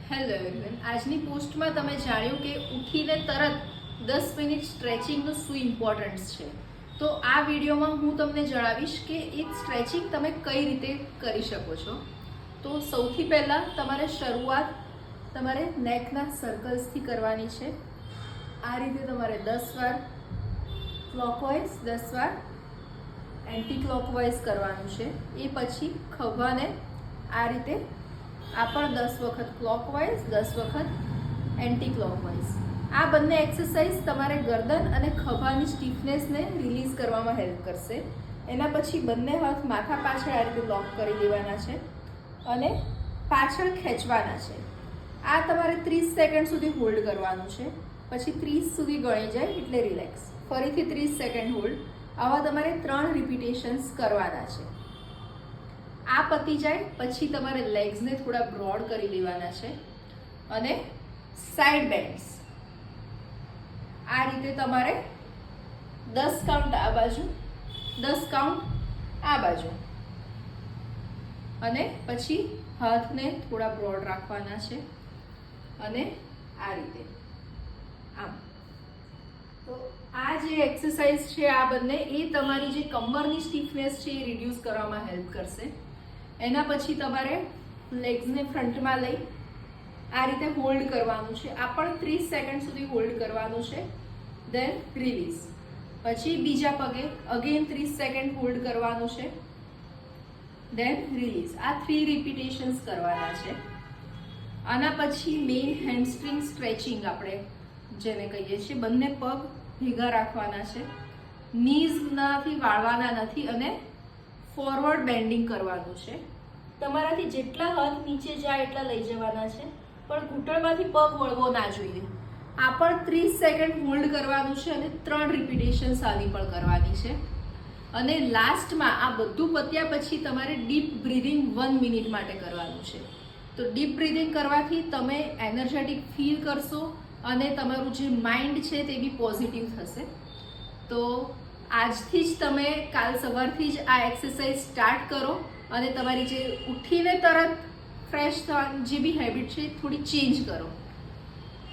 Hello everyone, આજની પોસ્ટમાં તમે જાણ્યું કે ઉઠીને તરત 10 મિનિટ સ્ટ્રેચિંગનું શું ઇમ્પોર્ટન્સ છે. તો આ વિડીયોમાં હું તમને જણાવીશ કે એ સ્ટ્રેચિંગ તમે કઈ રીતે કરી શકો છો. તો સૌથી પહેલાં તમારે શરૂઆત તમારે નેકના સર્કલ્સથી કરવાની છે. આ રીતે તમારે 10 વાર ક્લોકવાઇઝ 10 વાર એન્ટી ક્લોકવાઇઝ કરવાનું છે. એ પછી ખભાને આ રીતે આ પણ 10 વખત ક્લોકવાઇઝ 10 વખત એન્ટી ક્લોકવાઇઝ. આ બંને એક્સરસાઇઝ તમારે ગરદન અને ખભાની સ્ટીફનેસને રિલીઝ કરવામાં હેલ્પ કરશે. એના પછી બંને હાથ માથા પાછળ આ રીતે લોક કરી દેવાના છે અને પાછળ ખેંચવાના છે. આ તમારે 30 સેકન્ડ સુધી હોલ્ડ કરવાનું છે. પછી 30 સુધી ગણી જાય એટલે રિલેક્સ, ફરીથી 30 સેકન્ડ હોલ્ડ. આવા તમારે 3 રિપીટેશન્સ કરવાના છે. આ પતી જાય પછી તમારે લેગ્સને થોડા બ્રોડ કરી દેવાના છે અને સાઈડ બેન્ડ્સ આ રીતે તમારે 10 કાઉન્ટ આ બાજુ 10 કાઉન્ટ આ બાજુ અને પછી હાથને થોડા બ્રોડ રાખવાના છે અને આ રીતે આમ. તો આ જે એક્સરસાઇઝ છે આ બંને એ તમારી જે કમરની સ્ટીફનેસ છે એ રિડ્યુસ કરવામાં હેલ્પ કરશે. એના પછી તમારે લેગ્સને ફ્રન્ટમાં લઈ આ રીતે હોલ્ડ કરવાનું છે. આ પણ 30 સેકન્ડ સુધી હોલ્ડ કરવાનું છે. દેન રિલીઝ. પછી બીજા પગે અગેન 30 સેકન્ડ હોલ્ડ કરવાનું છે. દેન રિલીઝ. આ 3 રિપીટેશન્સ કરવાના છે. આના પછી મેઇન હેમસ્ટ્રિંગ સ્ટ્રેચિંગ આપણે જેને કહીએ છીએ. બંને પગ ભેગા રાખવાના છે, નીઝનાથી વાળવાના નથી અને ફોરવર્ડ બેન્ડિંગ કરવાનું છે. તમારાથી જેટલા હાથ નીચે જાય એટલા લઈ જવાના છે, પણ ઘૂંટણમાંથી પગ વળવો ના જોઈએ. આ પણ 30 સેકન્ડ હોલ્ડ કરવાનું છે અને 3 રિપીટેશન્સ આવી પણ કરવાની છે. અને લાસ્ટમાં આ બધું પત્યા પછી તમારે ડીપ બ્રીધિંગ 1 મિનિટ માટે કરવાનું છે. તો ડીપ બ્રીધિંગ કરવાથી તમે એનર્જેટિક ફીલ કરશો અને તમારું જે માઇન્ડ છે તે બી પોઝિટિવ થશે. તો આજથી જ તમે કાલ સવારથી જ આ એક્સરસાઇઝ સ્ટાર્ટ કરો અને તમારી જે ઉઠીને તરત ફ્રેશ થવાની જે બી હેબિટ છે થોડી ચેન્જ કરો.